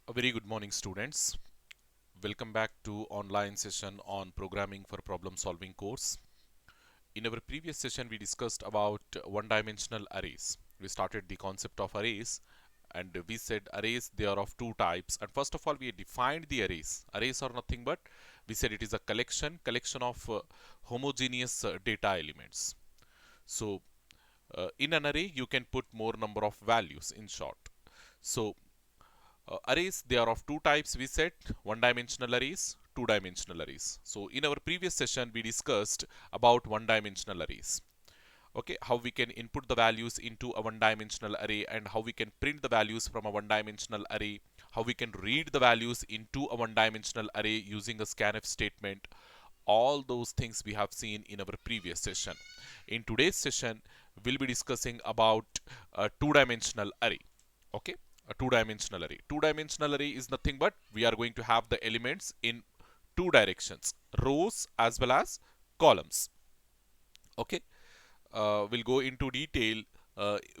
A very good morning, students. Welcome back to online session on programming for problem solving course. In our previous session, we discussed about one-dimensional arrays. We started the concept of arrays and we said arrays, they are of two types. And first of all, we defined the arrays. Arrays are nothing but, we said it is a collection of homogeneous data elements. So in an array, you can put more number of values in short. So arrays, they are of two types. We said one-dimensional arrays, two-dimensional arrays. So in our previous session, we discussed about one-dimensional arrays. Okay, how we can input the values into a one-dimensional array and how we can print the values from a one-dimensional array, how we can read the values into a one-dimensional array using a scanf statement. All those things we have seen in our previous session. In today's session, we'll be discussing about a two-dimensional array. Okay, a two-dimensional array. Two-dimensional array is nothing but we are going to have the elements in two directions, rows as well as columns. Okay, we'll go into detail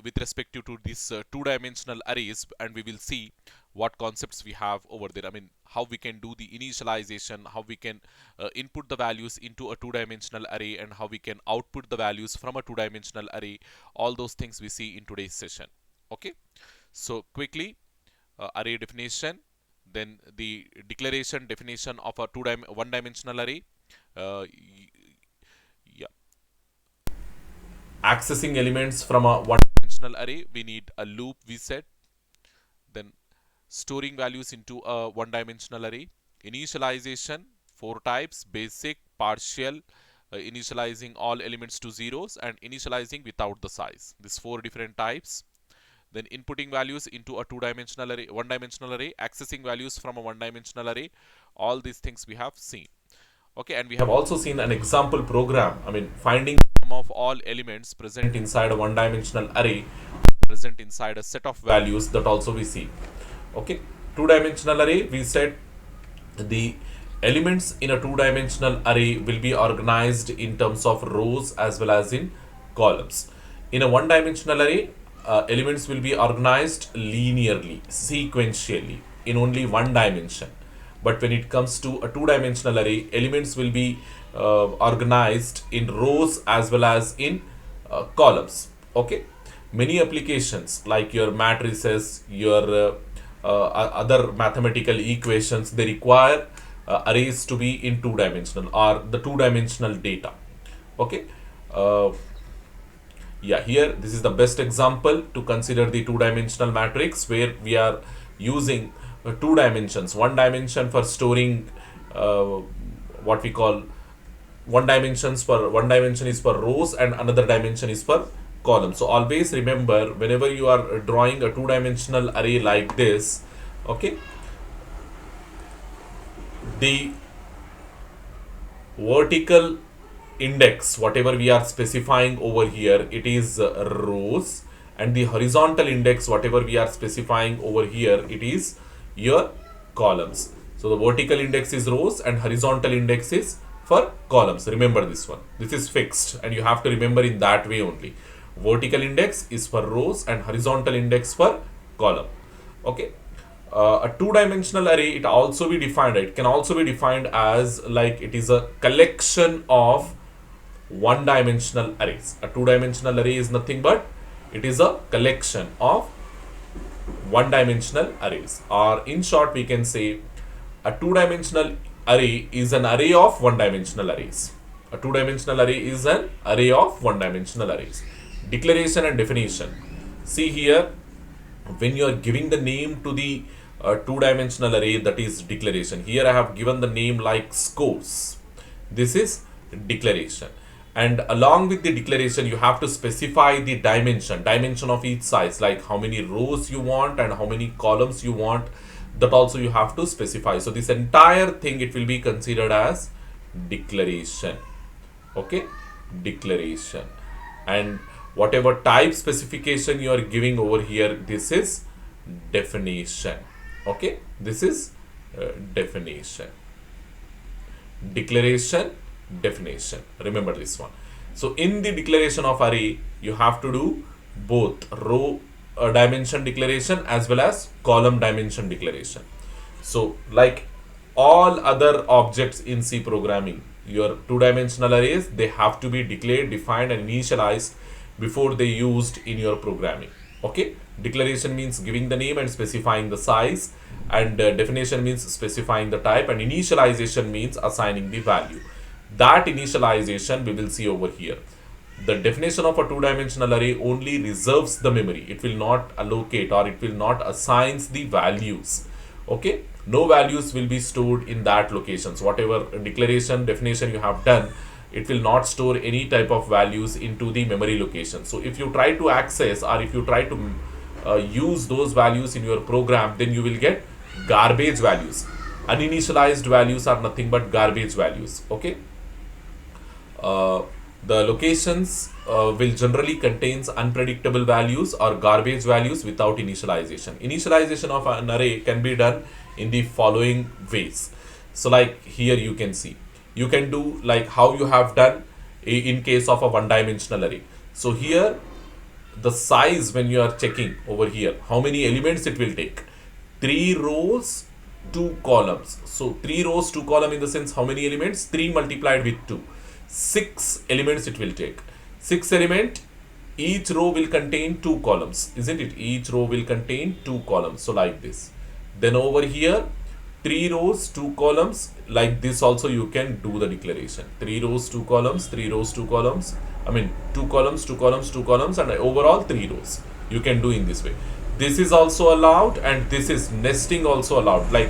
with respect to these two-dimensional arrays, and we will see what concepts we have over there. I mean, how we can do the initialization, how we can input the values into a two-dimensional array, and how we can output the values from a two-dimensional array. All those things we see in today's session. Okay, so quickly, array definition, then the declaration definition of a one-dimensional array. Yeah, accessing elements from a one-dimensional array, we need a loop, we said. Then storing values into a one-dimensional array. Initialization, four types: basic, partial, initializing all elements to zeros, and initializing without the size. These four different types. Then inputting values into a two-dimensional array, one-dimensional array, accessing values from a one-dimensional array. All these things we have seen. Okay, and we have also seen an example program. I mean, finding sum of all elements present inside a one-dimensional array, present inside a set of values, that also we see. Okay, two-dimensional array, we said the elements in a two-dimensional array will be organized in terms of rows as well as in columns. In a one-dimensional array, elements will be organized linearly, sequentially, in only one dimension. But when it comes to a two-dimensional array, elements will be organized in rows as well as in columns. Okay, many applications like your matrices, your other mathematical equations, they require arrays to be in two-dimensional or the two-dimensional data. Okay, yeah, here this is the best example to consider the two-dimensional matrix where we are using two dimensions. One dimension for storing what we call one dimension is for rows and another dimension is for columns. So always remember, whenever you are drawing a two-dimensional array like this, okay, the vertical index, whatever we are specifying over here, it is rows, and the horizontal index, whatever we are specifying over here, it is your columns. So the vertical index is rows and horizontal index is for columns. Remember this one. This is fixed and you have to remember in that way only. Vertical index is for rows and horizontal index for column. Okay. A two-dimensional array, it also be defined. It can also be defined as like it is a collection of one-dimensional arrays. A two-dimensional array is nothing but it is a collection of one-dimensional arrays, or in short we can say a two-dimensional array is an array of one-dimensional arrays. A two-dimensional array is an array of one-dimensional arrays. Declaration and definition. See here, when you are giving the name to the two-dimensional array, that is declaration. Here I have given the name like scores. This is declaration. And along with the declaration, you have to specify the dimension of each size, like how many rows you want and how many columns you want. That also you have to specify. So this entire thing, it will be considered as declaration. Okay, declaration. And whatever type specification you are giving over here, this is definition. Okay, this is definition. Declaration, definition. Remember this one. So in the declaration of array, you have to do both row dimension declaration as well as column dimension declaration. So like all other objects in C programming, your two-dimensional arrays, they have to be declared, defined and initialized before they used in your programming. Okay, declaration means giving the name and specifying the size, and definition means specifying the type, and initialization means assigning the value. That initialization we will see over here. The definition of a two-dimensional array only reserves the memory. It will not allocate or it will not assigns the values. Okay, no values will be stored in that locations. Whatever declaration definition you have done, it will not store any type of values into the memory location. So if you try to access or if you try to use those values in your program, then you will get garbage values. Uninitialized values are nothing but garbage values. Okay, the locations will generally contains unpredictable values or garbage values without initialization. Initialization of an array can be done in the following ways. So like here you can see, you can do like how you have done in case of a one-dimensional array. So here the size, when you are checking over here, how many elements it will take? 3 rows, 2 columns. So 3 rows, 2 column in the sense how many elements? 3 multiplied with 2. 6 elements it will take. 6 element, each row will contain 2 columns, isn't it? Each row will contain 2 columns. So like this. Then over here, 3 rows, 2 columns. Like this also you can do the declaration. 3 rows, 2 columns, 3 rows, 2 columns. I mean 2 columns, 2 columns, 2 columns, and overall 3 rows. You can do in this way. This is also allowed, and this is nesting also allowed. Like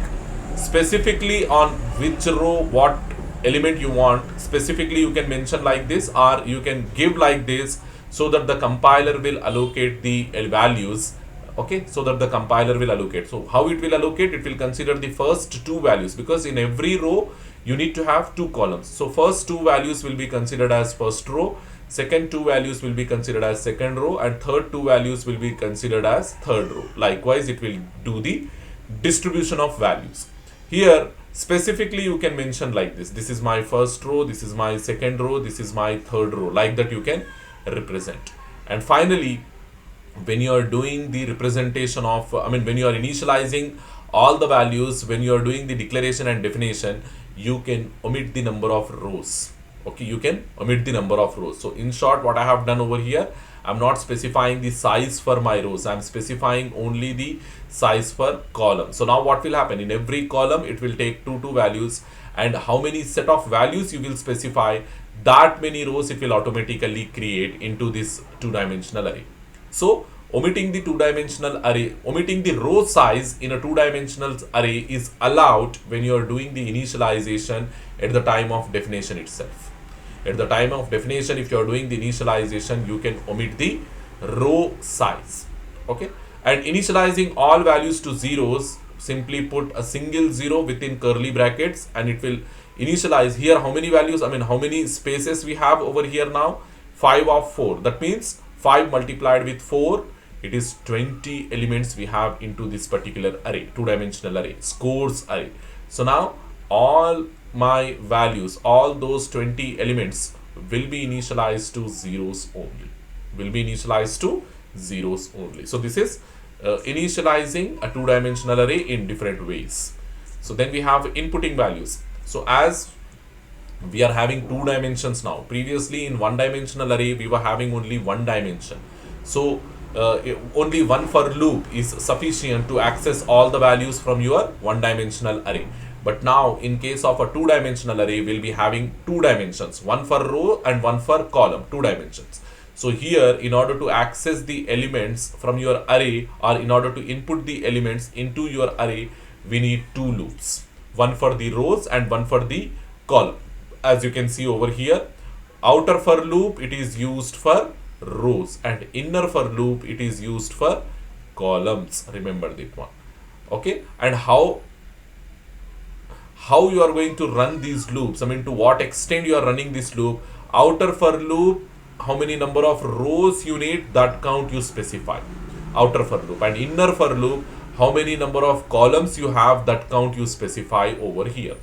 specifically on which row what element you want, specifically you can mention like this, or you can give like this, so that the compiler will allocate the values. Okay, so that the compiler will allocate. So how it will allocate? It will consider the first 2 values, because in every row you need to have 2 columns. So first 2 values will be considered as first row, second 2 values will be considered as second row, and third 2 values will be considered as third row. Likewise, it will do the distribution of values. Here specifically you can mention like this: this is my first row, this is my second row, this is my third row. Like that you can represent. And finally, when you are doing the representation of, when you are initializing all the values, when you are doing the declaration and definition, you can omit the number of rows. Okay, you can omit the number of rows. So in short, what I have done over here, I'm not specifying the size for my rows, I'm specifying only the size for column. So now what will happen? In every column it will take 2 values, and how many set of values you will specify, that many rows it will automatically create into this two-dimensional array. So omitting the two-dimensional array, omitting the row size in a two-dimensional array is allowed when you are doing the initialization at the time of definition itself. At the time of definition, if you are doing the initialization, you can omit the row size. Okay, and initializing all values to zeros, simply put a single 0 within curly brackets, and it will initialize. Here how many values, how many spaces we have over here now? 5 of 4. That means 5 multiplied with 4, it is 20 elements we have into this particular array, two-dimensional array, scores array. So now all my values, all those 20 elements will be initialized to zeros only. Will be initialized to zeros only. So this is initializing a two-dimensional array in different ways. So then we have inputting values. So as we are having 2 dimensions now, previously in one-dimensional array we were having only 1 dimension. So only one for loop is sufficient to access all the values from your one-dimensional array. But now in case of a 2-dimensional array, we'll be having 2 dimensions, one for row and one for column, 2 dimensions. So here, in order to access the elements from your array, or in order to input the elements into your array, we need 2 loops, one for the rows and one for the column. As you can see over here, outer for loop it is used for rows, and inner for loop it is used for columns. Remember that one. Okay, and how you are going to run these loops, to what extent you are running this loop. Outer for loop, how many number of rows you need, that count you specify, outer for loop. And inner for loop, how many number of columns you have, that count you specify over here.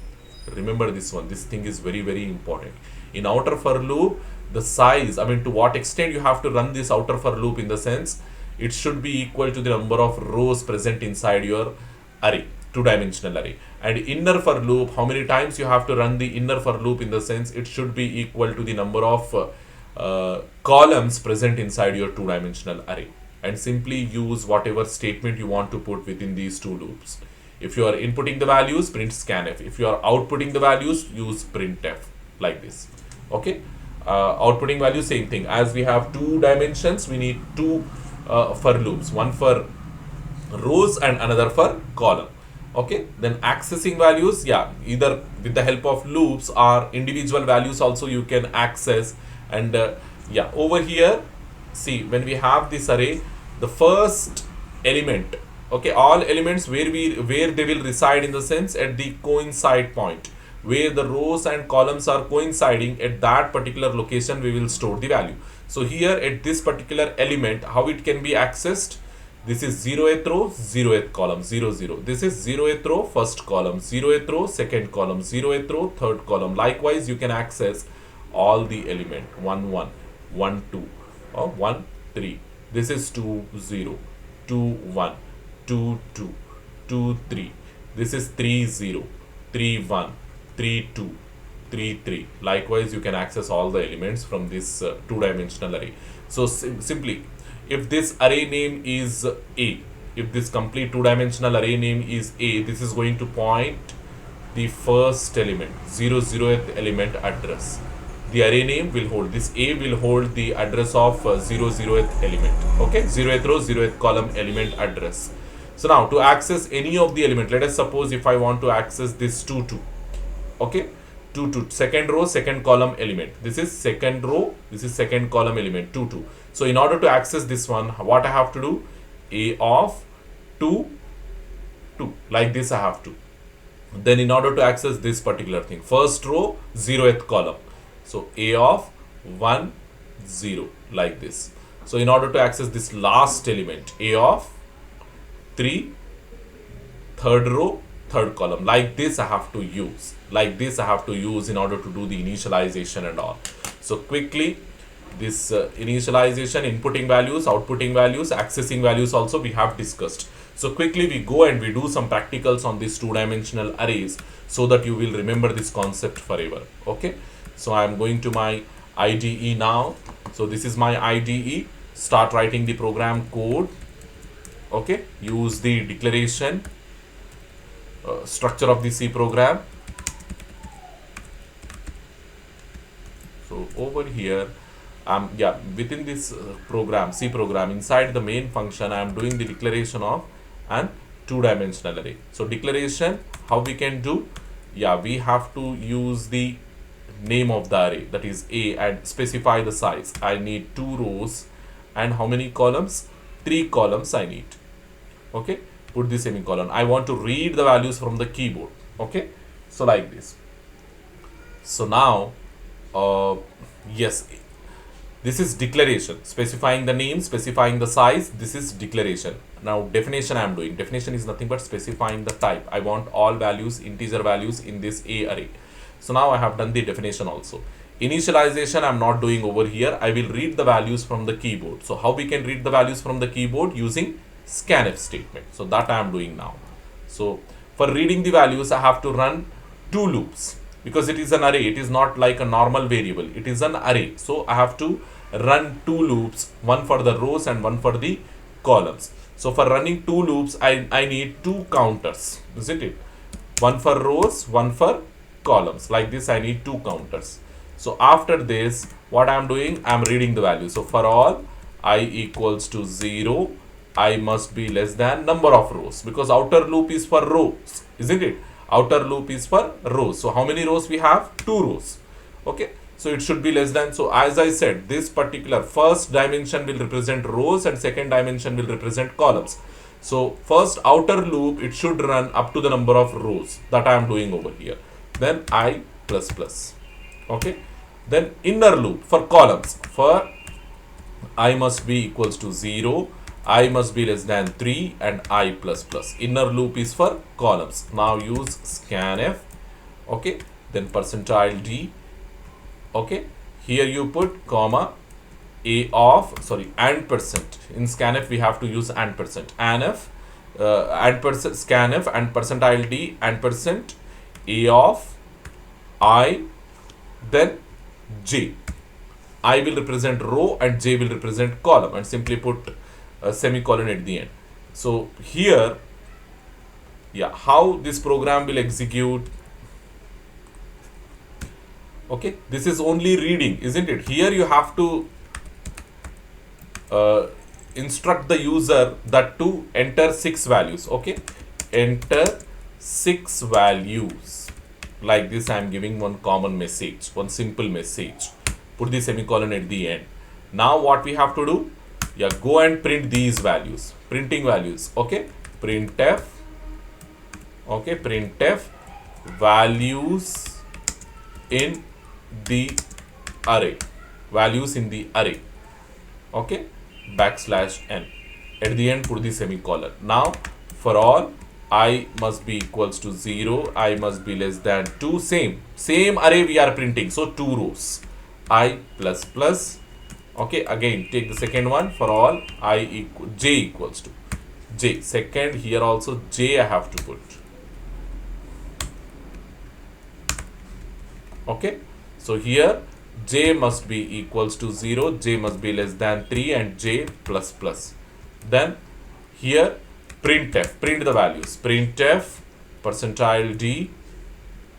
Remember this one, this thing is very, very important. In outer for loop, the size, to what extent you have to run this outer for loop, in the sense it should be equal to the number of rows present inside your array. two-dimensional array. And inner for loop, how many times you have to run the inner for loop, in the sense it should be equal to the number of columns present inside your two-dimensional array. And simply use whatever statement you want to put within these two loops. If you are inputting the values, print scanf. If you are outputting the values, use printf, like this. Okay. Outputting value, same thing. As we have two dimensions, we need two for loops, one for rows and another for column. Okay, then accessing values, yeah, either with the help of loops or individual values also you can access. And yeah, over here, see, when we have this array, the first element, okay, all elements where they will reside, in the sense at the coincide point, where the rows and columns are coinciding, at that particular location we will store the value. So here at this particular element, how it can be accessed? This is 0th row, 0th column, 0 0. This is 0th row, first column, 0th row, second column, 0th row, third column. Likewise, you can access all the element 1 1, 1 2, or 1 3. This is 2 0, 2 1, 2 2, 2 3. This is 3 0, 3 1, 3 2, 3 3. Likewise, you can access all the elements from this two-dimensional array. So simply, if this array name is A, if this complete two-dimensional array name is A, this is going to point the first element, 0th element address. The array name will hold, this A will hold the address of 0th element. Okay, 0th row, 0th column element address. So now to access any of the element, let us suppose if I want to access this 2 2. Okay, 2 2, second row, second column element. This is second row, this is second column element, 2 2. So in order to access this one, what I have to do? A of 2 2, like this I have to. Then in order to access this particular thing, first row, 0th column, so A of 1 0, like this. So in order to access this last element, A of 3, third row, third column, like this I have to use, like this I have to use in order to do the initialization and all. So quickly, this initialization, inputting values, outputting values, accessing values also we have discussed. So quickly we go and we do some practicals on these two-dimensional arrays, so that you will remember this concept forever. Okay, so I am going to my IDE now. So this is my IDE. Start writing the program code. Okay, use the declaration structure of the C program. So over here, yeah, within this program, C program, inside the main function, I am doing the declaration of an two-dimensional array. So declaration, how we can do? Yeah, we have to use the name of the array, that is A, and specify the size. I need 2 rows and how many columns? 3 columns I need. Okay, put the semicolon. I want to read the values from the keyboard. Okay, so like this. So now, yes, this is declaration, specifying the name, specifying the size. This is declaration. Now definition I am doing. Definition is nothing but specifying the type. I want all values, integer values in this A array. So now I have done the definition also. Initialization I am not doing over here. I will read the values from the keyboard. So how we can read the values from the keyboard? Using scanf statement. So that I am doing now. So for reading the values, I have to run 2 loops, because it is an array. It is not like a normal variable. It is an array. So I have to run 2 loops, one for the rows and one for the columns. So for running 2 loops, I need 2 counters, isn't it? One for rows, one for columns. Like this, I need 2 counters. So after this, what I am doing? I am reading the value. So for all I equals to 0, I must be less than number of rows, because outer loop is for rows, isn't it? Outer loop is for rows. So how many rows we have? 2 rows. Okay, so it should be less than. So as I said, this particular first dimension will represent rows and second dimension will represent columns. So first outer loop, it should run up to the number of rows that I am doing over here. Then I plus plus. Okay, then inner loop for columns, for I must be equals to 0, I must be less than 3, and I plus plus. Inner loop is for columns. Now use scanf. Okay, then percentile D. Okay, here you put comma A of, sorry, and percent. In scanf we have to use and percent. ANF and percent scanf and percentile d and percent a of I, then j. I will represent row and j will represent column, and simply put a semicolon at the end. So here, yeah, how this program will execute? Okay, this is only reading, isn't it? Here you have to instruct the user that to enter 6 values. Okay, enter 6 values. Like this, I am giving one common message, one simple message. Put the semicolon at the end. Now what we have to do? Yeah, go and print these values. Printing values. Okay, printf. Okay, printf values in the array. Values in the array. Okay, backslash n. At the end, put the semicolon. Now, for all I must be equals to 0, I must be less than 2. Same array we are printing. So 2 rows. I plus plus. Okay, again take the second one. For all j equals to j. Second, here also j I have to put. Okay, so here j must be equals to 0, j must be less than 3, and j plus plus. Then here printf, print the values. Printf percentile d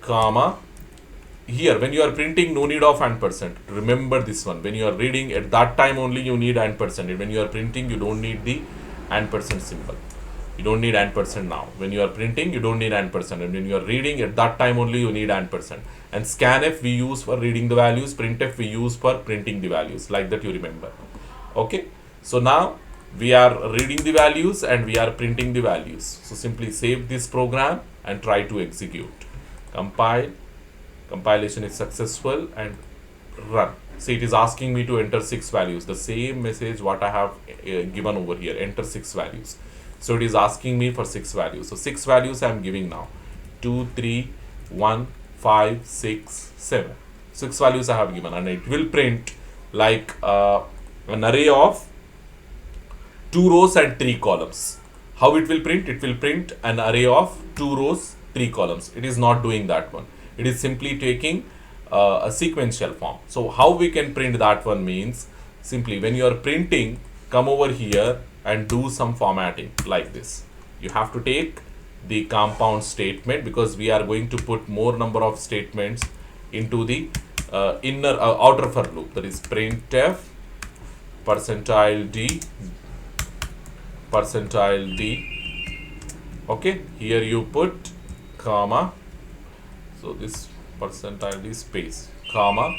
comma. Here when you are printing, no need of %. Remember this one. When you are reading, at that time only you need %. When you are printing, you don't need the % symbol. You don't need %. Now when you are printing, you don't need %. And when you are reading, at that time only you need %. And scanf we use for reading the values, printf we use for printing the values. Like that, you remember. Okay, so now we are reading the values and we are printing the values. So simply save this program and try to execute. Compile. Compilation is successful and run. See, it is asking me to enter 6 values. The same message what I have given over here. Enter 6 values. So it is asking me for 6 values. So 6 values I am giving now. 2, 3, 1, 5, 6, 7. 6 values I have given, and it will print like an array of 2 rows and 3 columns. How it will print? It will print an array of 2 rows, 3 columns. It is not doing that one. It is simply taking a sequential form. So how we can print that one means, simply when you are printing, come over here and do some formatting like this. You have to take the compound statement, because we are going to put more number of statements into the outer for loop. That is printf percentile d. Okay, here you put comma. So this percentile d space comma.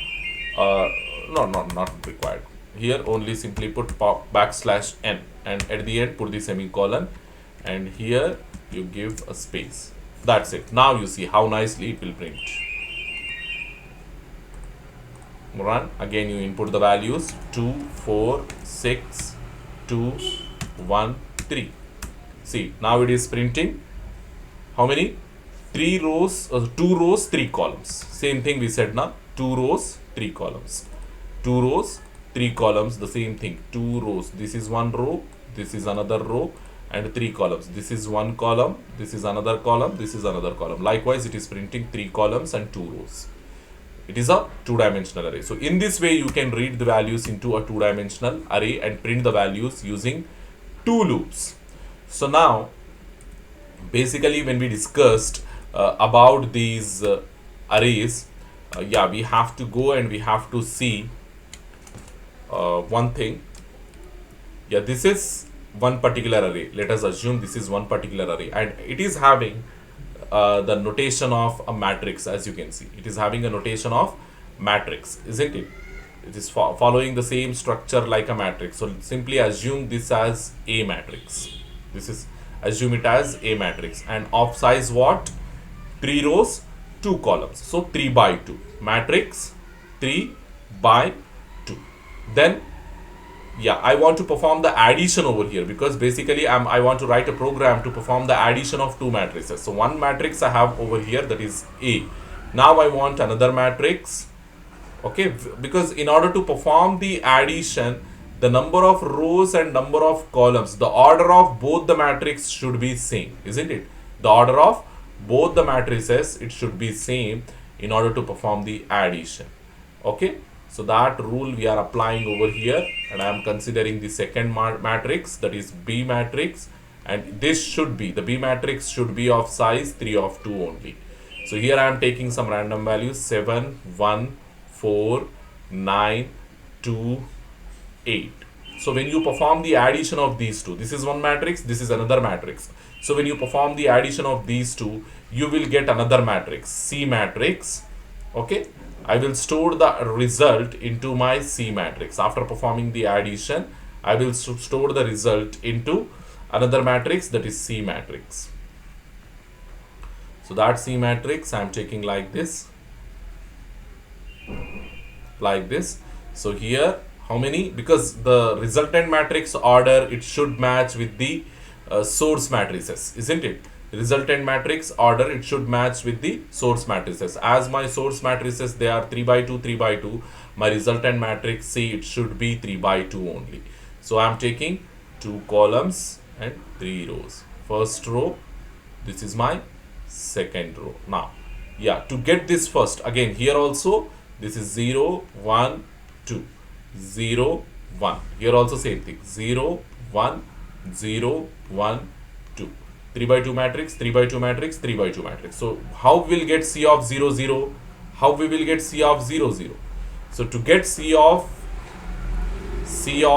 Not required. Here only simply put backslash n, and at the end put the semicolon, and here you give a space. That's it. Now you see how nicely it will print. Run. Again you input the values 2, 4, 6, 2, 1, 3. See, now it is printing how many? 3 rows, 2 rows, 3 columns. Same thing we said now. 2 rows, 3 columns. 2 rows, 3 columns. The same thing. 2 rows. This is 1 row. This is another row. And 3 columns. This is 1 column. This is another column. This is another column. Likewise, it is printing 3 columns and 2 rows. It is a 2-dimensional array. So in this way, you can read the values into a 2-dimensional array and print the values using 2 loops. So now, basically, when we discussed about these arrays, yeah, we have to go and we have to see one thing. Yeah, this is one particular array. Let us assume this is one particular array, and it is having the notation of a matrix. As you can see, it is having a notation of matrix, isn't it? It is following the same structure like a matrix. So simply assume this as a matrix. Assume it as a matrix, and of size what? 3 rows, 2 columns. So 3 by 2 matrix, 3 by 2. Then yeah, I want to perform the addition over here, because basically I want to write a program to perform the addition of 2 matrices. So one matrix I have over here, that is A. Now I want another matrix. Okay, because in order to perform the addition, the number of rows and number of columns, the order of both the matrix should be same, isn't it? The order of both the matrices, it should be same in order to perform the addition. Okay, so that rule we are applying over here, and I am considering the second matrix, that is B matrix, and this should be, the B matrix should be of size 3 of 2 only. So here I am taking some random values, 7, 1, 4, 9, 2, 8. So when you perform the addition of these two, this is one matrix, this is another matrix. So when you perform the addition of these two, you will get another matrix, C matrix. Okay, I will store the result into my C matrix. After performing the addition, I will store the result into another matrix, that is C matrix. So that C matrix I am taking like this, So here how many, because the resultant matrix order, it should match with the source matrices, isn't it? Resultant matrix order, it should match with the source matrices. As my source matrices, they are 3 by 2, 3 by 2, my resultant matrix C, it should be 3 by 2 only. So I am taking 2 columns and 3 rows. First row, this is my second row. Now, yeah, to get this first, again here also, this is 0, 1, 2, 0, 1. Here also same thing, 0, 1, 0, 1, 2. 3 by 2 matrix, 3 by 2 matrix, 3 by 2 matrix. So how we will get C of 0, 0? How we will get C of 0, 0? So to get C of 0,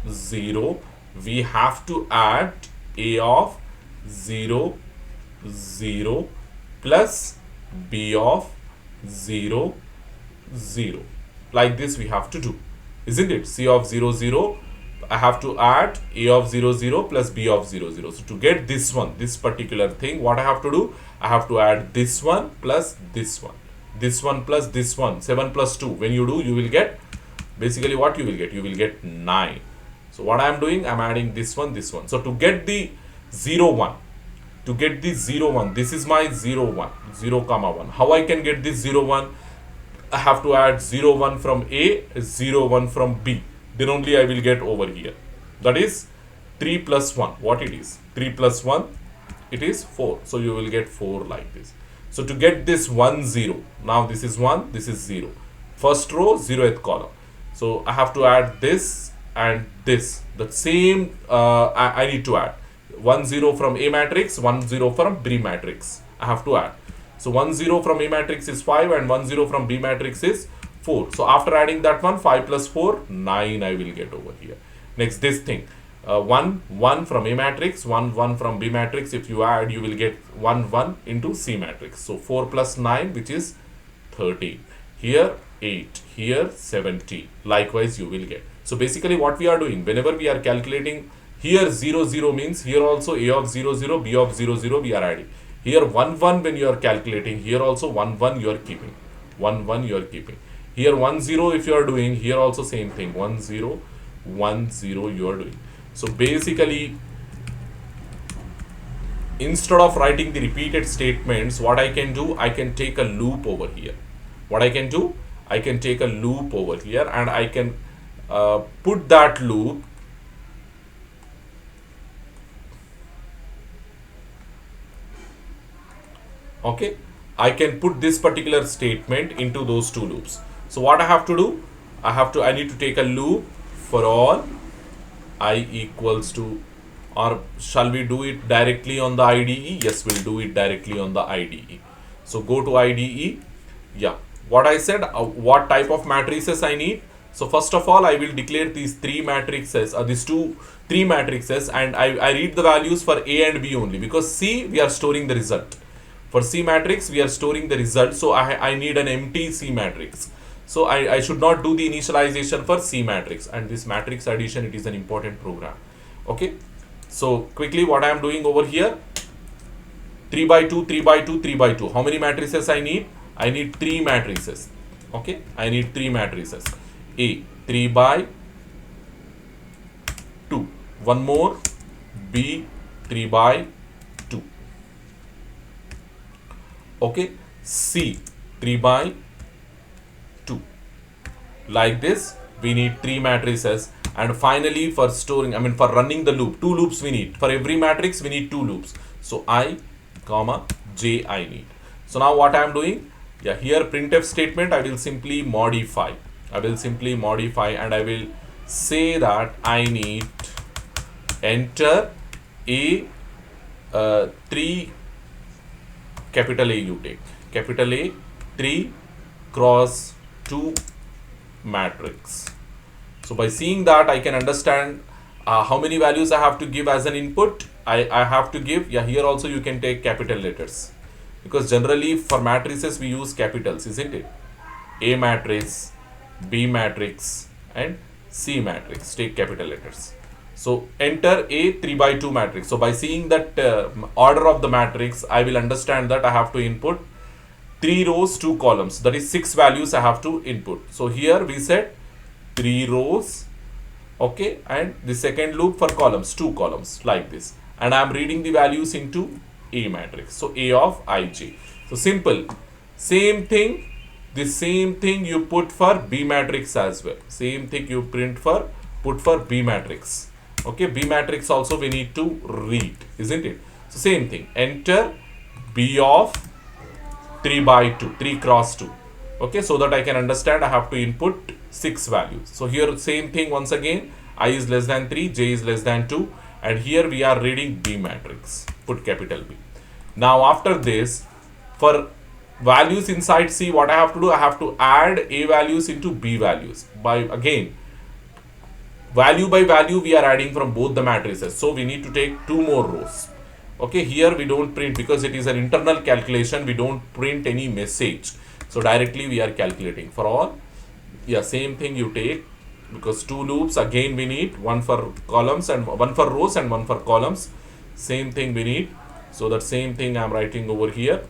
0, we have to add A of 0, 0 plus B of 0, 0. Like this we have to do, isn't it? C of 0, 0, I have to add A of 0, 0 plus B of 0, 0. So to get this one, this particular thing, what I have to do? I have to add this one plus this one. This one plus this one. 7 plus 2. When you do, you will get, basically what you will get? You will get 9. So what I am doing? I am adding this one, this one. So to get the 0, 1, to get the 0, 1, this is my 0, 1, 0 comma 1. How I can get this 0, 1? I have to add 0, 1 from A, 0, 1 from B. Then only I will get over here. That is 3 plus 1. What it is? 3 plus 1, it is 4. So you will get 4 like this. So to get this 1, 0, now this is 1, this is 0. First row, 0th column. So I have to add this and this. The same I need to add. 1, 0 from A matrix, 1, 0 from B matrix. I have to add. So 1, 0 from A matrix is 5 and 1, 0 from B matrix is 4. So after adding that one, 5 plus 4, 9 I will get over here. Next, this thing. 1, 1 from A matrix, 1, 1 from B matrix. If you add, you will get 1, 1 into C matrix. So 4 plus 9, which is 13. Here 8. Here 17. Likewise, you will get. So basically what we are doing, whenever we are calculating, here 0, 0 means here also A of 0, 0, B of 0, 0 we are adding. Here 1, 1 when you are calculating, here also 1, 1 you are keeping. 1, 1 you are keeping. Here 1, 0 if you are doing, here also same thing. 1, 0, 1, 0 you are doing. So basically, instead of writing the repeated statements, what I can do, I can take a loop over here. What I can do, I can take a loop over here and I can put that loop okay, I can put this particular statement into those two loops. So what I have to do, I need to take a loop for all I equals to, or shall we do it directly on the IDE? Yes, we'll do it directly on the IDE. So go to IDE. Yeah, what I said, what type of matrices I need. So first of all, I will declare these three matrices, three matrices, and I read the values for A and B only, because C we are storing the result. For C matrix, we are storing the result. So I need an empty C matrix. So I should not do the initialization for C matrix. And this matrix addition, it is an important program. Okay. So quickly what I am doing over here, 3 by 2, 3 by 2, 3 by 2. How many matrices I need? I need 3 matrices. Okay. I need 3 matrices. A, 3 by 2. One more. B, 3 by 2. Okay, C 3 by 2. like this. We need 3 matrices, and finally for storing, for running the loop, 2 loops we need. For every matrix we need 2 loops. So I comma j I need. So now what I am doing, yeah, here printf statement I will simply modify. And I will say that I need enter a 3 capital A, you take capital A 3 cross 2 matrix. So by seeing that, I can understand how many values I have to give as an input. I have to give, yeah, here also you can take capital letters, because generally for matrices we use capitals, isn't it? A matrix, B matrix and C matrix, take capital letters. So enter a 3 by 2 matrix. So by seeing that order of the matrix, I will understand that I have to input 3 rows, 2 columns. That is 6 values I have to input. So here we said 3 rows, okay, and the second loop for columns, 2 columns, like this. And I am reading the values into A matrix. So A of ij. So simple. Same thing. The same thing you put for B matrix as well. Same thing you put for B matrix. Okay, B matrix also we need to read, isn't it? So same thing. Enter B of 3 by 2, 3 cross 2. Okay, so that I can understand I have to input 6 values. So here same thing once again. I is less than 3, j is less than 2, and here we are reading B matrix. Put capital B. Now after this, for values inside C, what I have to do, I have to add A values into B values. By again, value by value we are adding from both the matrices. So we need to take 2 more rows. Okay, here we don't print because it is an internal calculation. We don't print any message. So directly we are calculating for all. Yeah, same thing you take, because 2 loops again we need, one for columns and one for rows and one for columns. Same thing we need. So that same thing I am writing over here.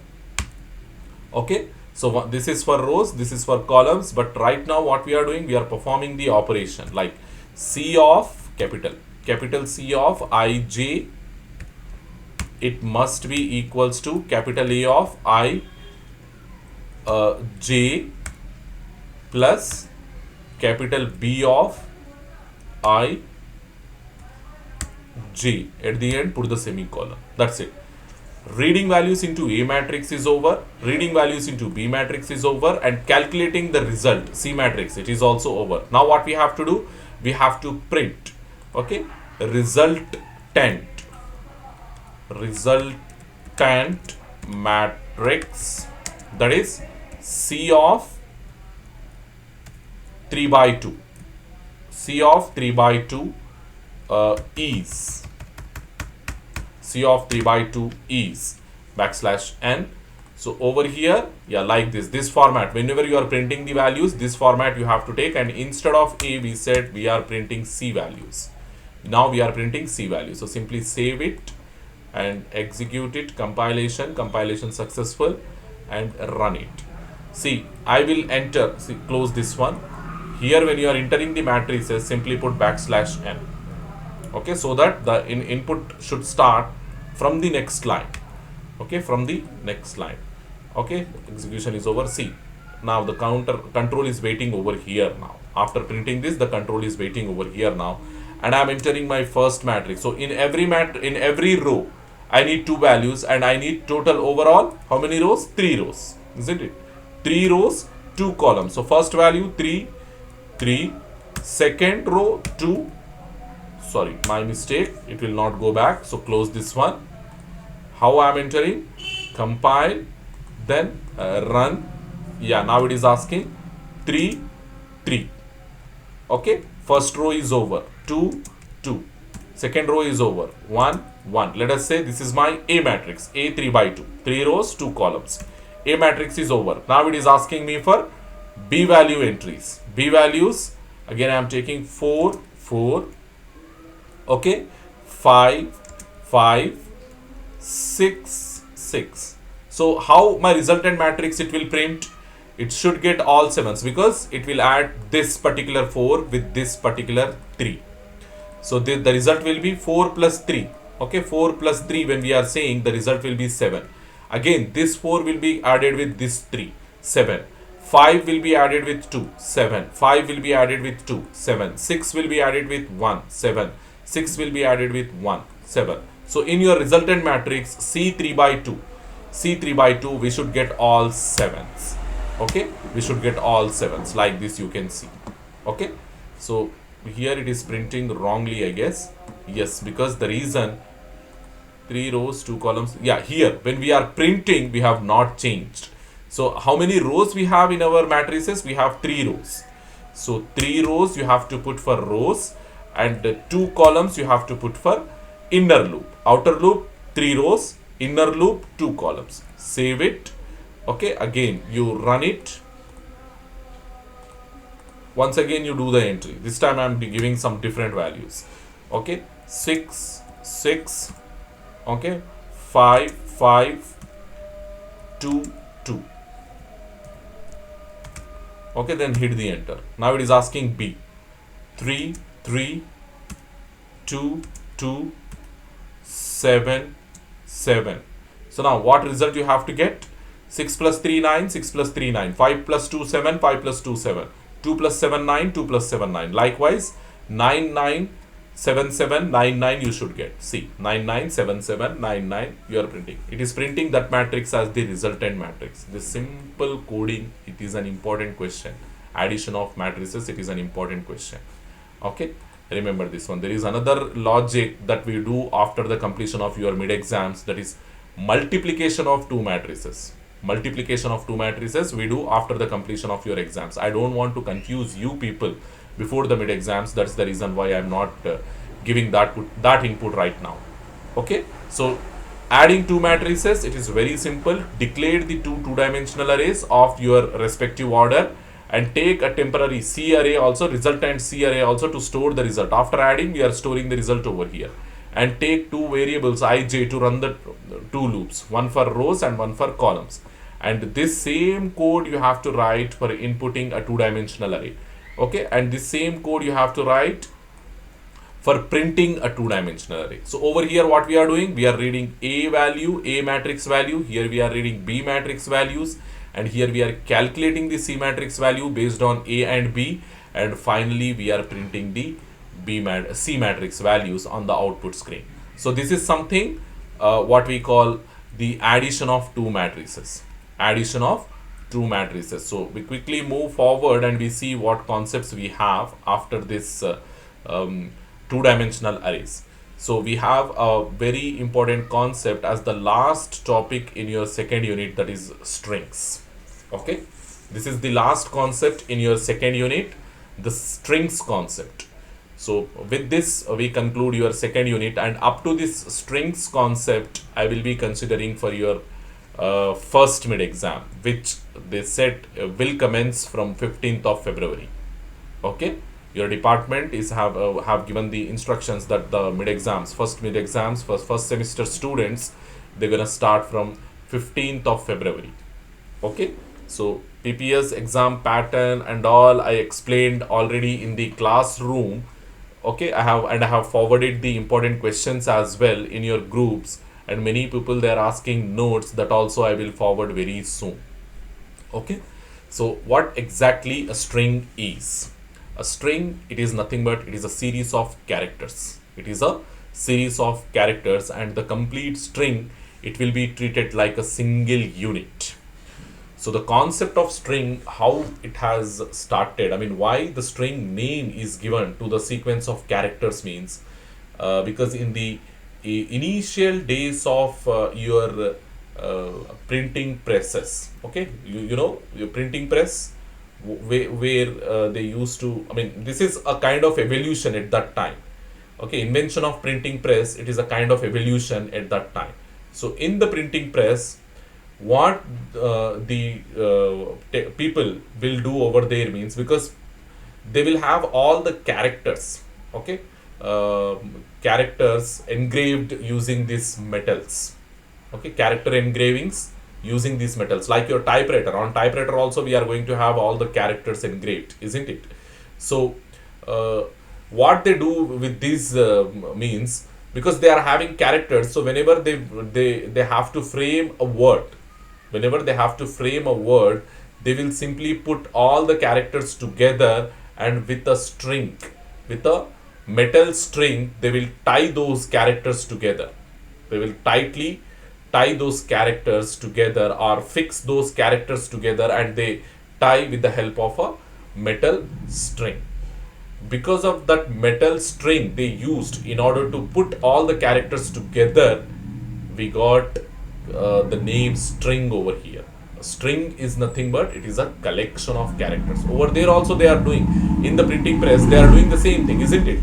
Okay, so this is for rows, this is for columns, but right now what we are doing, we are performing the operation like C of capital C of ij, it must be equals to capital A of I j plus capital B of I j. At the end put the semicolon. That's it. Reading values into A matrix is over, reading values into B matrix is over, and calculating the result C matrix, it is also over. Now what we have to do, we have to print, okay, resultant matrix, that is C of 3 by 2, C of 3 by 2 is C of 3 by 2 is backslash n. So over here, yeah, like this format, whenever you are printing the values, this format you have to take, and instead of A we said we are printing C values. Now we are printing C values. So simply save it and execute it, compilation successful, and run it. See, I will enter, see, close this one. Here when you are entering the matrices, simply put backslash n. Okay, so that the input should start from the next line. Okay, from the next line. Okay, execution is over. See, now the control is waiting over here now. After printing this, the control is waiting over here now, and I am entering my first matrix. So in every row, I need 2 values, and I need total overall how many rows? 3 rows, isn't it? 3 rows, 2 columns. So first value 3, second row 2. Sorry, my mistake, it will not go back. So close this one. How I am entering? Compile, then run. Yeah, now it is asking 3. Okay, first row is over. 2. Second row is over. 1. Let us say this is my A matrix, A 3 by 2, 3 rows, 2 columns. A matrix is over. Now it is asking me for B value entries. B values, again I am taking 4. Okay, 5, 6. So how my resultant matrix it will print? It should get all 7s, because it will add this particular 4 with this particular 3. So the result will be 4 plus 3. Okay, 4 plus 3, when we are saying the result will be 7. Again, this 4 will be added with this 3, 7. 5 will be added with 2, 7. 5 will be added with 2, 7. 6 will be added with 1, 7. 6 will be added with 1, 7. So in your resultant matrix C3 by 2, C3 by 2, we should get all 7s. Okay, we should get all 7s like this, you can see. Okay, so here it is printing wrongly, I guess. Yes, because the reason 3 rows 2 columns, yeah, here when we are printing we have not changed. So how many rows we have in our matrices? We have 3 rows. So 3 rows you have to put for rows, and 2 columns you have to put for inner loop. Outer loop 3 rows, inner loop 2 columns. Save it. Okay, again you run it. Once again you do the entry. This time I am giving some different values. Okay, 6, 6. Okay, 5, 5, 2, 2. Okay, then hit the enter. Now it is asking B. 3, 3, 2, 2, 7, 7. So now what result you have to get? 6 plus 3, 9, 6 plus 3, 9. 5 plus 2, 7, 5 plus 2, 7. 2 plus 7, 9, 2 plus 7, 9. Likewise, 9, 9, 7, 7, 9, 9 you should get. See, 9, 9, 7, 7, 9, 9 you are printing. It is printing that matrix as the resultant matrix. This simple coding, it is an important question. Addition of matrices, it is an important question. Okay, remember this one. There is another logic that we do after the completion of your mid exams, that is multiplication of two matrices. Multiplication of two matrices we do after the completion of your exams. I don't want to confuse you people before the mid exams. That's the reason why I'm not giving that input right now. Okay, so adding two matrices, it is very simple. Declare the two-dimensional arrays of your respective order, and take a temporary C array also, resultant C array also, to store the result. After adding, we are storing the result over here, and take two variables ij to run the two loops, one for rows and one for columns. And this same code you have to write for inputting a two-dimensional array. Okay, and the same code you have to write for printing a two-dimensional array. So over here what we are doing, we are reading A value, A matrix value. Here we are reading B matrix values, and here we are calculating the C matrix value based on A and B, and finally we are printing the C matrix values on the output screen. So this is something what we call the addition of two matrices. Addition of two matrices. So we quickly move forward and we see what concepts we have after this two-dimensional arrays. So we have a very important concept as the last topic in your second unit, that is strings. Okay, this is the last concept in your second unit, the strings concept. So with this we conclude your second unit, and up to this strings concept I will be considering for your first mid exam, which they said will commence from 15th of February. Okay, your department is have given the instructions that the mid exams, first semester students, they're gonna start from 15th of February. Okay, so PPS exam pattern and all I explained already in the classroom. Okay, I have forwarded the important questions as well in your groups, and many people they are asking notes, that also I will forward very soon. Okay, so what exactly a string is? A string, it is nothing but it is a series of characters. It is a series of characters, and the complete string, it will be treated like a single unit. So the concept of string, how it has started, I mean why the string name is given to the sequence of characters means because in the initial days of your printing presses, okay, you know your printing press, where they used to, I mean this is a kind of evolution at that time. Okay, invention of printing press, it is a kind of evolution at that time. So in the printing press, what the people will do over there means, because they will have all the characters, okay, characters engraved using these metals. Okay, character engravings using these metals, like your typewriter. On typewriter also we are going to have all the characters engraved, isn't it? So what they do with these means, because they are having characters, so whenever they have to frame a word, they will simply put all the characters together, and with a string, with a metal string, they will tie those characters together. They will tightly tie those characters together or fix those characters together, and they tie with the help of a metal string. Because of that metal string they used in order to put all the characters together, we got the name string over here. A string is nothing but it is a collection of characters. Over there also they are doing, in the printing press they are doing the same thing, isn't it?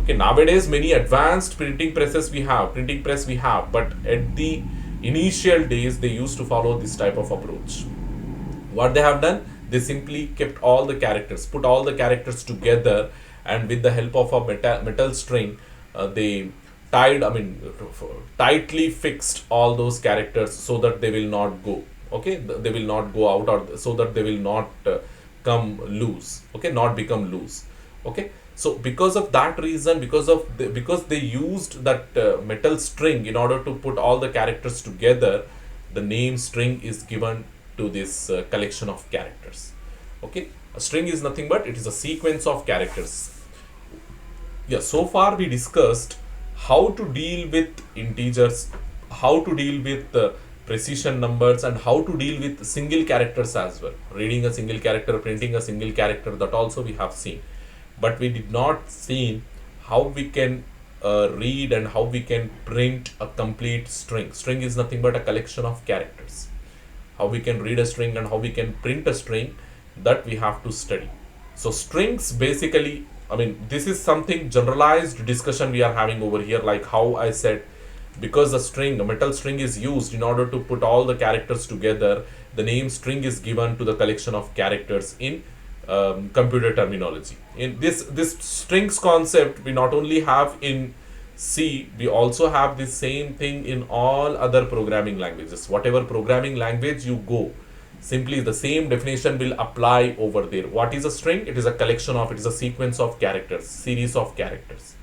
Okay, nowadays many advanced printing press we have, but at the initial days they used to follow this type of approach. What they have done, they simply kept all the characters, put all the characters together, and with the help of a metal string, they tightly fixed all those characters so that they will not go. Okay, they will not go out, or so that they will not come loose. Okay, not become loose. Okay, so because of that reason, because they used that metal string in order to put all the characters together, the name string is given to this collection of characters. Okay, a string is nothing but it is a sequence of characters. Yeah, so far we discussed how to deal with integers, how to deal with precision numbers, and how to deal with single characters as well. Reading a single character, printing a single character, that also we have seen. But we did not see how we can read and how we can print a complete string. String is nothing but a collection of characters. How we can read a string and how we can print a string, that we have to study. So strings basically, this is something generalized discussion we are having over here, like how I said, because a metal string is used in order to put all the characters together, the name string is given to the collection of characters in computer terminology. In this strings concept, we not only have in C, we also have the same thing in all other programming languages. Whatever programming language you go, simply the same definition will apply over there. What is a string? It is a sequence of characters, series of characters,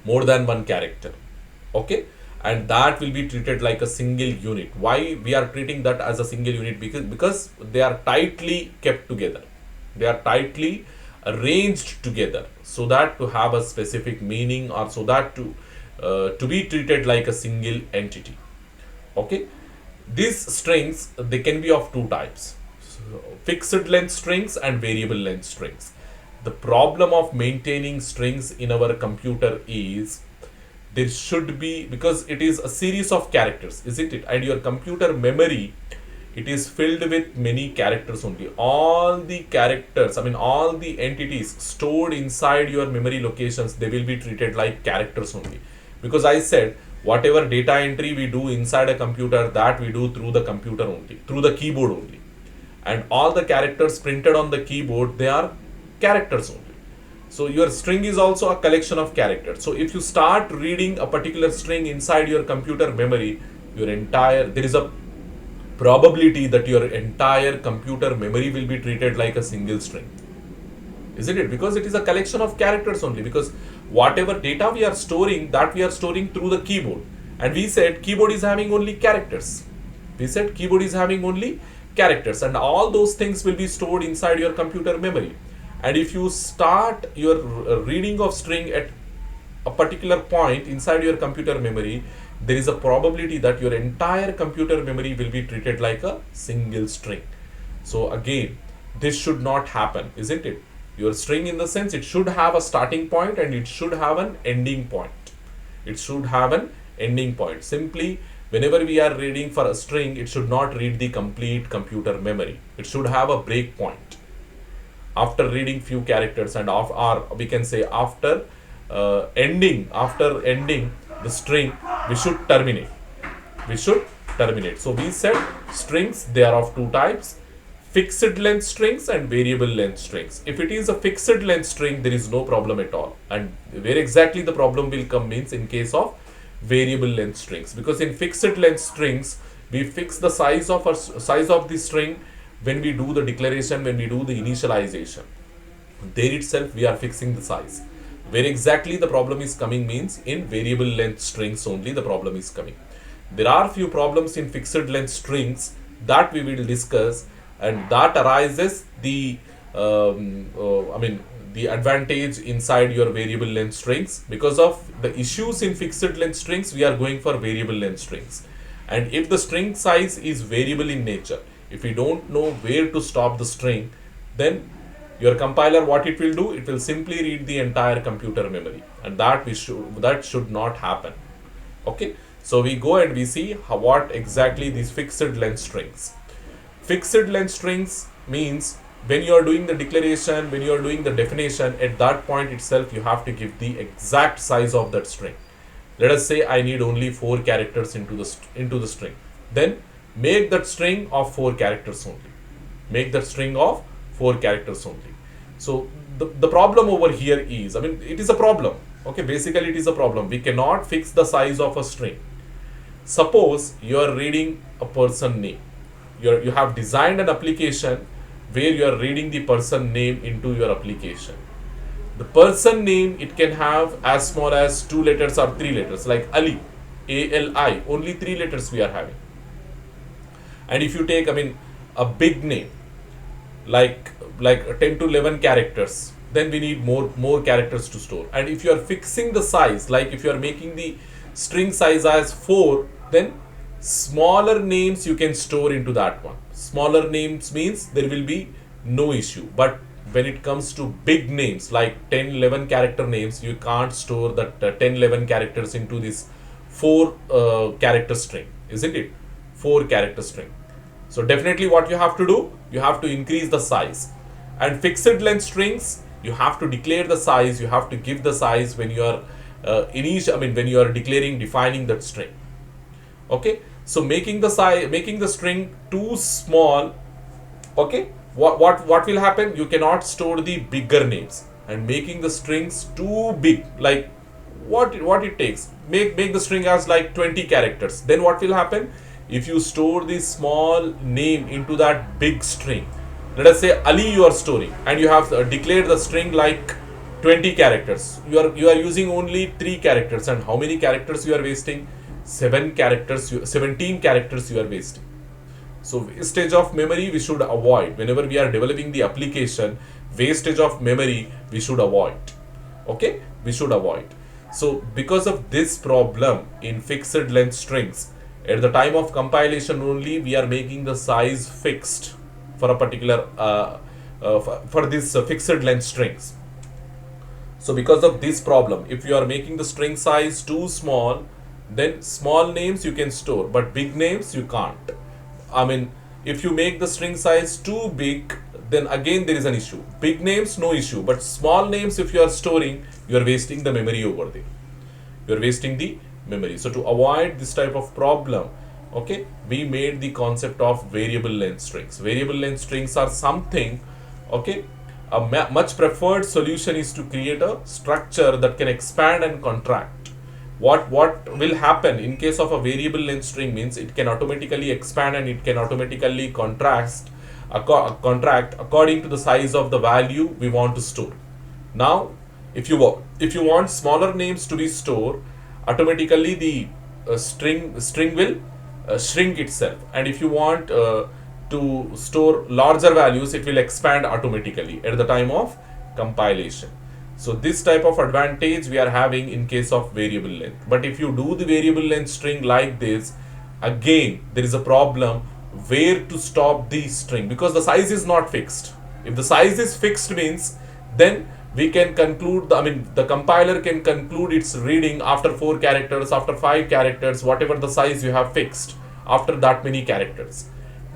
more than one character. Okay, and that will be treated like a single unit. Why we are treating that as a single unit? Because they are tightly kept together, they are tightly arranged together, so that to have a specific meaning, or so that to be treated like a single entity. Okay, these strings, they can be of two types: fixed length strings and variable length strings. The problem of maintaining strings in our computer is, there should be, because it is a series of characters, isn't it? And your computer memory, it is filled with many characters only. All the characters, all the entities stored inside your memory locations, they will be treated like characters only. Because I said, whatever data entry we do inside a computer, that we do through the computer only, through the keyboard only. And all the characters printed on the keyboard, they are characters only. So your string is also a collection of characters. So if you start reading a particular string inside your computer memory, there is a probability that your entire computer memory will be treated like a single string. Isn't it? Because it is a collection of characters only. Because whatever data we are storing, that we are storing through the keyboard. And we said keyboard is having only characters. And all those things will be stored inside your computer memory. And if you start your reading of string at a particular point inside your computer memory, there is a probability that your entire computer memory will be treated like a single string. So again, this should not happen, isn't it? Your string, in the sense, it should have a starting point and it should have an ending point. Simply, whenever we are reading for a string, it should not read the complete computer memory. It should have a break point. After reading few characters, and or we can say after ending the string, we should terminate. So we said strings, they are of two types: fixed length strings and variable length strings. If it is a fixed length string, there is no problem at all. And where exactly the problem will come means in case of variable length strings, because in fixed length strings we fix the size of the string when we do the declaration, when we do the initialization. There itself we are fixing the size. Where exactly the problem is coming means in variable length strings only the problem is coming. There are few problems in fixed length strings that we will discuss, and that arises the I mean the advantage inside your variable length strings. Because of the issues in fixed length strings, we are going for variable length strings. And if the string size is variable in nature, if we don't know where to stop the string, then your compiler, what it will do, it will simply read the entire computer memory, and that should not happen. Okay, so we go and we see what exactly these fixed length strings. Fixed length strings means when you are doing the declaration, when you are doing the definition, at that point itself you have to give the exact size of that string. Let us say I need only 4 characters into the string. Then make that string of 4 characters only. Make that string of 4 characters only. So the problem over here is, I mean, it is a problem. Okay, basically it is a problem. We cannot fix the size of a string. Suppose you are reading a person name. You have designed an application where you are reading the person name into your application. The person name, it can have as small as 2 letters or 3 letters, like Ali, Ali, only 3 letters we are having. And if you take, I mean, a big name, like 10 to 11 characters, then we need more characters to store. And if you are fixing the size, like if you are making the string size as 4, then smaller names you can store into that one. Smaller names means there will be no issue. But when it comes to big names like 10 11 character names, you can't store that 10 11 characters into this 4 character string, isn't it? 4 character string. So definitely what you have to do, you have to increase the size. And fixed length strings, you have to declare the size, you have to give the size when you are when you are defining that string. Okay, so making the string too small, okay, what will happen? You cannot store the bigger names. And making the strings too big, like what it takes, make the string as like 20 characters, then what will happen? If you store the small name into that big string, let us say Ali you are storing, and you have declared the string like 20 characters, you are using only 3 characters, and how many characters you are wasting? 17 characters you are wasting. So wastage of memory we should avoid. Whenever we are developing the application, wastage of memory we should avoid. Okay, we should avoid. So because of this problem in fixed length strings, at the time of compilation only, we are making the size fixed for a particular for this fixed length strings. So because of this problem, if you are making the string size too small, then small names you can store, but big names you can't. I mean, if you make the string size too big, then again there is an issue. Big names, no issue, but small names, if you are storing, you are wasting the memory over there. You are wasting the memory. So to avoid this type of problem, okay, we made the concept of variable length strings. Variable length strings are something, okay, a much preferred solution is to create a structure that can expand and contract. What will happen in case of a variable length string means it can automatically expand and it can automatically contract according to the size of the value we want to store. Now if you want smaller names to be stored, automatically the string will shrink itself, and if you want to store larger values, it will expand automatically at the time of compilation. So this type of advantage we are having in case of variable length. But if you do the variable length string like this, again there is a problem where to stop the string, because the size is not fixed. If the size is fixed means, then we can conclude, the compiler can conclude its reading after 4 characters, after 5 characters, whatever the size you have fixed, after that many characters.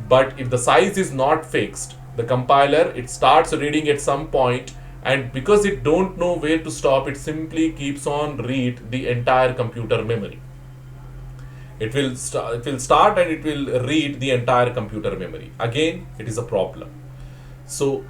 But if the size is not fixed, the compiler, it starts reading at some point, and because it don't know where to stop, it simply keeps on read the entire computer memory. It will start and it will read the entire computer memory. Again, it is a problem. So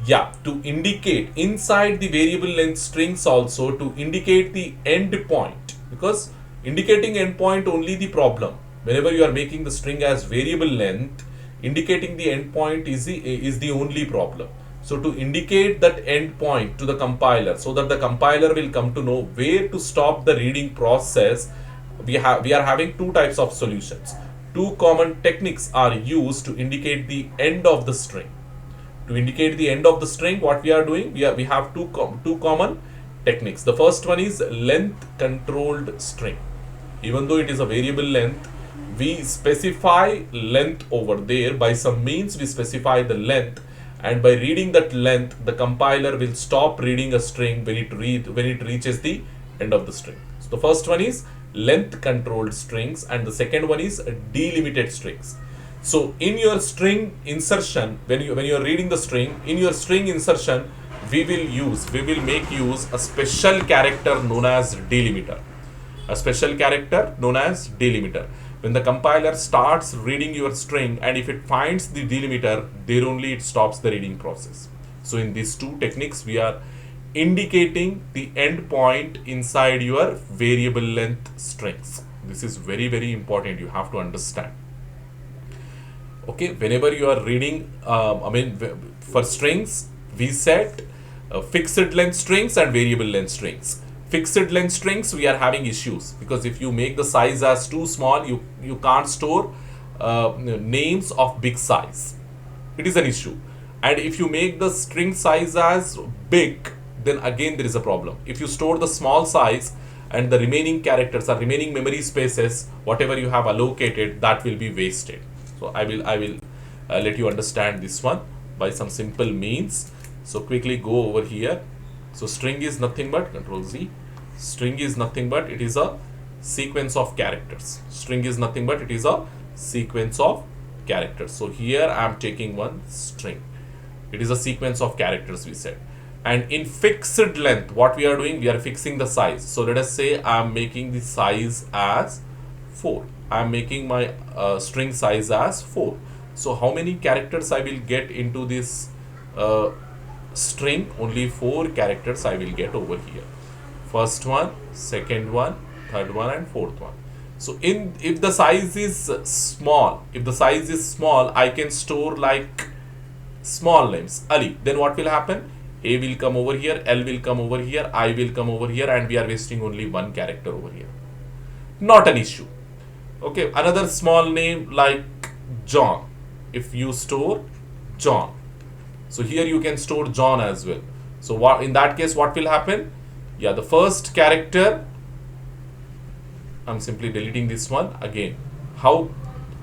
yeah, to indicate inside the variable length strings also, to indicate the endpoint, because indicating endpoint only the problem. Whenever you are making the string as variable length, indicating the endpoint is the only problem. So to indicate that endpoint to the compiler, so that the compiler will come to know where to stop the reading process, we are having two types of solutions. two common techniques are used to indicate the end of the string. To indicate the end of the string, what we are doing, we have two common techniques. The first one is length controlled string. Even though it is a variable length, we specify length over there. By some means we specify the length, and by reading that length, the compiler will stop reading a string when it reaches the end of the string. So the first one is length controlled strings, and the second one is delimited strings. So in your string insertion, when you are reading the string, in your string insertion, we will make use a special character known as delimiter. A special character known as delimiter. When the compiler starts reading your string, and if it finds the delimiter, there only it stops the reading process. So in these two techniques, we are indicating the end point inside your variable length strings. This is very, very important. You have to understand. Okay, whenever you are reading, for strings, we set fixed length strings and variable length strings. Fixed length strings, we are having issues because if you make the size as too small, you can't store names of big size. It is an issue. And if you make the string size as big, then again there is a problem. If you store the small size and the remaining characters or remaining memory spaces, whatever you have allocated, that will be wasted. So I will let you understand this one by some simple means. So quickly go over here. So string is nothing but Control Z. String is nothing but it is a sequence of characters. String is nothing but it is a sequence of characters. So here I am taking one string. It is a sequence of characters, we said. And in fixed length, what we are doing, we are fixing the size. So let us say I am making the size as 4. I am making my string size as 4. So how many characters I will get into this string? Only 4 characters I will get over here. First one, second one, third one, and fourth one. So if the size is small, I can store like small names, Ali. Then what will happen? A will come over here, L will come over here, I will come over here, and we are wasting only one character over here. Not an issue. Okay, another small name like John. If you store John, so here you can store John as well. So what in that case, what will happen? Yeah, the first character, I'm simply deleting this one again. How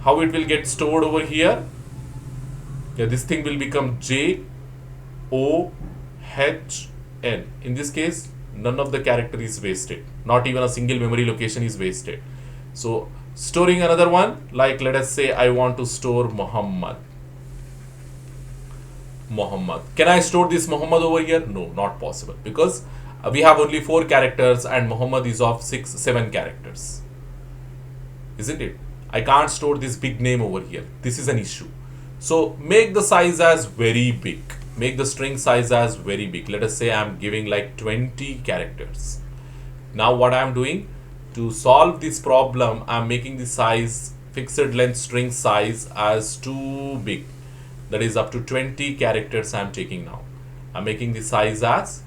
it will get stored over here? Yeah, this thing will become JOHN. In this case, none of the character is wasted. Not even a single memory location is wasted. So storing another one, like let us say I want to store Muhammad. Can I store this Muhammad over here? No, not possible, because we have only 4 characters and Muhammad is of 7 characters. Isn't it? I can't store this big name over here. This is an issue. So make the size as very big. Make the string size as very big. Let us say I am giving like 20 characters. Now what I am doing to solve this problem, I am making the size, fixed length string size as too big. That is up to 20 characters I am taking now. I am making the size as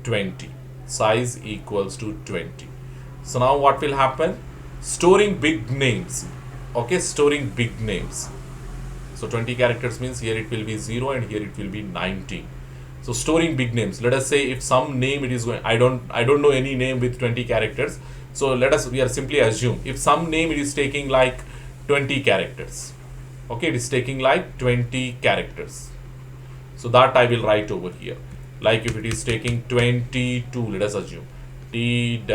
20. Size equals to 20. So now what will happen? Storing big names. Okay, storing big names. So 20 characters means here it will be 0 and here it will be 19. So storing big names. Let us say if some name it is going, I don't know any name with 20 characters. So we are simply assume if some name it is taking like 20 characters. Okay, it is taking like 20 characters. So that I will write over here. Like if it is taking 22, let us assume TWEN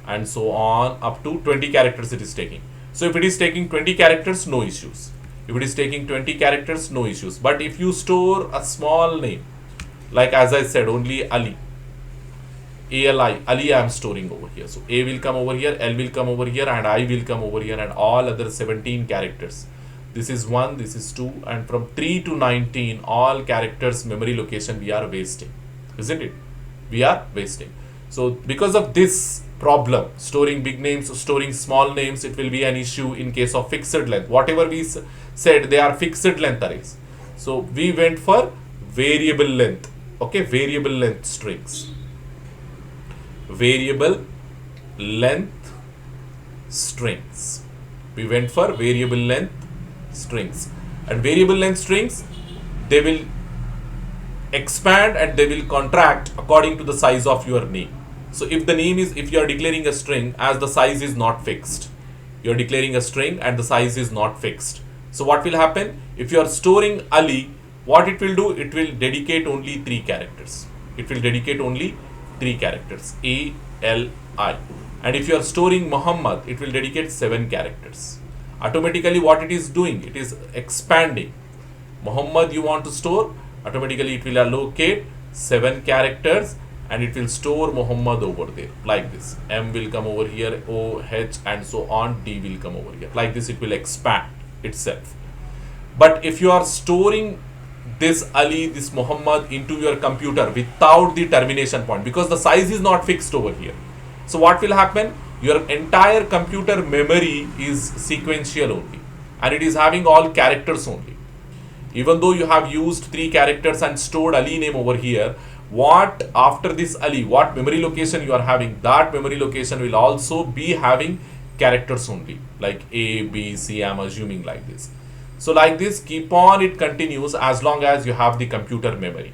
and so on up to 20 characters it is taking. So if it is taking 20 characters, no issues. If it is taking 20 characters, no issues. But if you store a small name, like as I said, only Ali, Ali I am storing over here. So A will come over here, L will come over here, and I will come over here, and all other 17 characters. This is 1, this is 2, and from 3 to 19, all characters memory location we are wasting. Isn't it? We are wasting. So because of this problem, storing big names, storing small names, it will be an issue in case of fixed length. Whatever we said, they are fixed length arrays. So we went for variable length. Okay, variable length strings. Variable length strings. We went for variable length strings. And variable length strings, they will expand and they will contract according to the size of your name. So if the name is, if you are declaring a string as the size is not fixed, you are declaring a string and the size is not fixed. So what will happen? If you are storing Ali, what it will do? It will dedicate only 3 characters. It will dedicate only 3 characters, A, L, I. And if you are storing Muhammad, it will dedicate 7 characters. Automatically what it is doing? It is expanding. Muhammad you want to store, automatically it will allocate 7 characters and it will store Muhammad over there like this. M will come over here, O, H and so on, D will come over here. Like this it will expand itself. But if you are storing this Ali, this Muhammad into your computer without the termination point, because the size is not fixed over here, so what will happen? Your entire computer memory is sequential only and it is having all characters only. Even though you have used 3 characters and stored Ali name over here, what after this Ali, what memory location you are having, that memory location will also be having characters only, like A, B, C, I am assuming like this. So like this, keep on, it continues as long as you have the computer memory.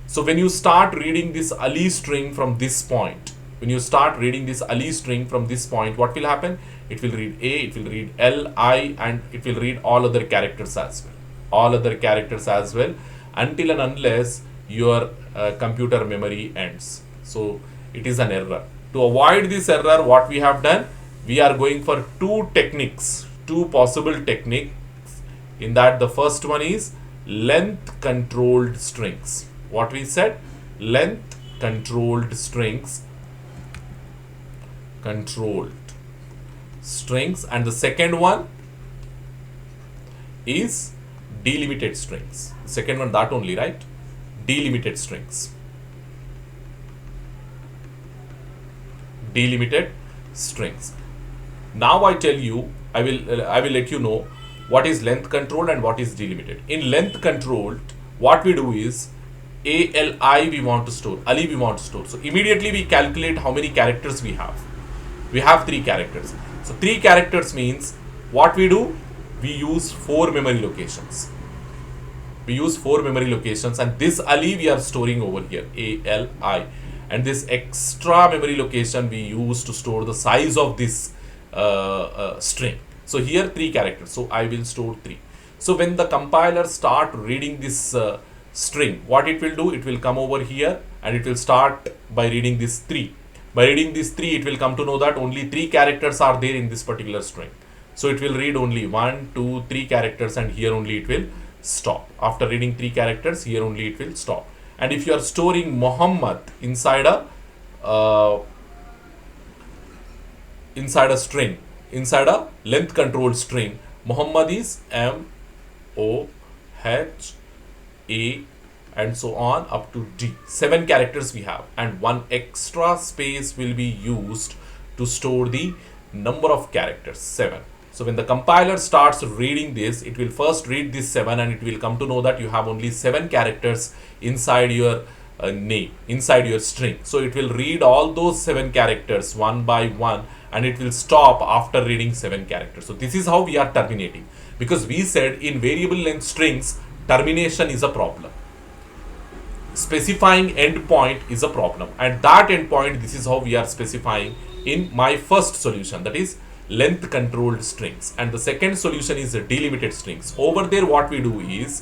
So when you start reading this Ali string from this point, when you start reading this Ali string from this point, what will happen? It will read A, it will read L, I and it will read all other characters as well. All other characters as well until and unless your computer memory ends. So it is an error. To avoid this error, what we have done? We are going for 2 techniques, 2 possible techniques. In that the first one is length controlled strings. What we said? Length controlled strings. Controlled strings. And the second one is delimited strings. Second one, that only, right? Delimited strings. Delimited strings. Now I tell you, I will let you know what is length controlled and what is delimited. In length controlled, what we do is ALI we want to store, Ali we want to store. So immediately we calculate how many characters we have. We have 3 characters. So 3 characters means what we do? We use 4 memory locations. We use 4 memory locations and this Ali we are storing over here, ALI. And this extra memory location we use to store the size of this string. So here 3 characters. So I will store 3. So when the compiler start reading this string, what it will do? It will come over here and it will start by reading this 3. By reading this 3, it will come to know that only 3 characters are there in this particular string. So it will read only 1, 2, 3 characters and here only it will stop. After reading 3 characters, here only it will stop. And if you are storing Muhammad inside a string, inside a length controlled string, Muhammad is M, O, H, A and so on up to D. 7 characters we have and 1 extra space will be used to store the number of characters, 7. So when the compiler starts reading this, it will first read this 7 and it will come to know that you have only 7 characters inside your name, inside your string. So it will read all those 7 characters one by one and it will stop after reading 7 characters. So this is how we are terminating, because we said in variable length strings termination is a problem. Specifying endpoint is a problem, and that endpoint, this is how we are specifying in my first solution, that is length controlled strings, and the second solution is delimited strings. Over there what we do is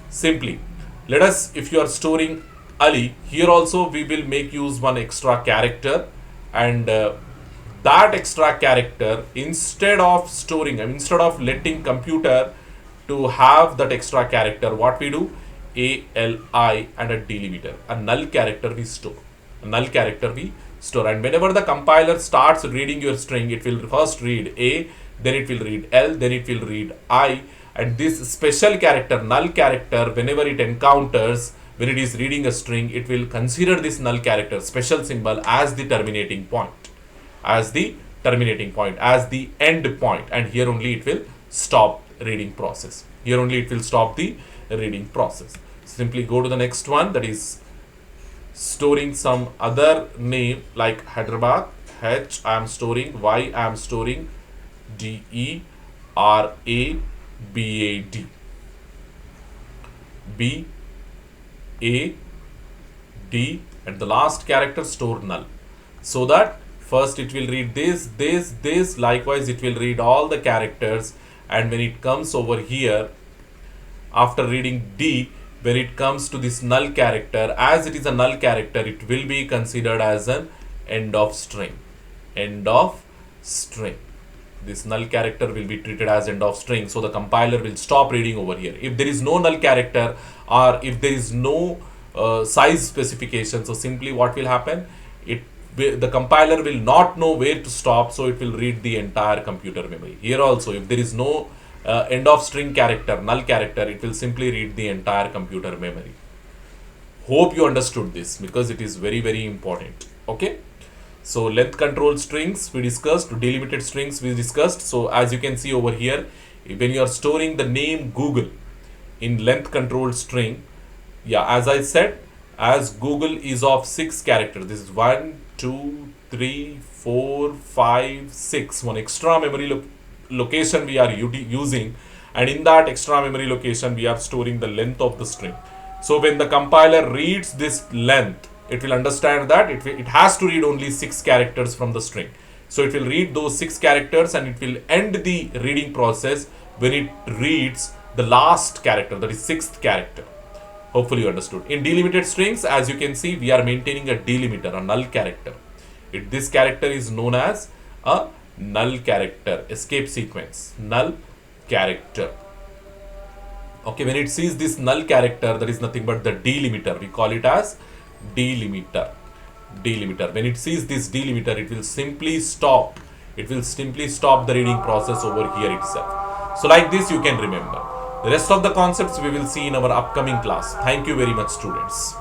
simply, let us, if you are storing Ali, here also we will make use one extra character, and that extra character, instead of storing, instead of letting computer to have that extra character, what we do? ALI and a delimiter, a null character we store. A null character we store, and whenever the compiler starts reading your string, it will first read A, then it will read L, then it will read I, and this special character, null character, whenever it encounters, when it is reading a string, it will consider this null character, special symbol, as the terminating point, as the terminating point, as the end point, and here only it will stop reading process. Here only it will stop the reading process. Simply go to the next one, that is storing some other name like Hyderabad, H I am storing, Y I am storing, DERABAD. BAD, and the last character store null. So that first it will read this, likewise it will read all the characters, and when it comes over here, after reading D, when it comes to this null character, as it is a null character, it will be considered as an end of string. End of string. This null character will be treated as end of string, so the compiler will stop reading over here. If there is no null character, or if there is no size specification, so simply what will happen, the compiler will not know where to stop, so it will read the entire computer memory. Here also, if there is no end of string character, null character, it will simply read the entire computer memory. Hope you understood this, because it is very, very important. Okay, so length control strings we discussed, delimited strings we discussed. So as you can see over here, when you are storing the name Google in length control string, yeah, as I said, as Google is of 6 characters, this is 1 2 3 4 5 6, one extra memory location we are using, and in that extra memory location we are storing the length of the string. So when the compiler reads this length, it will understand that it has to read only 6 characters from the string. So it will read those 6 characters, and it will end the reading process when it reads the last character, that is 6th character. Hopefully you understood. In delimited strings, as you can see, we are maintaining a delimiter, a null character. This character is known as a null character, escape sequence, null character. Okay, when it sees this null character, that is nothing but the delimiter. We call it as delimiter. Delimiter. When it sees this delimiter, it will simply stop. It will simply stop the reading process over here itself. So like this, you can remember. The rest of the concepts we will see in our upcoming class. Thank you very much, students.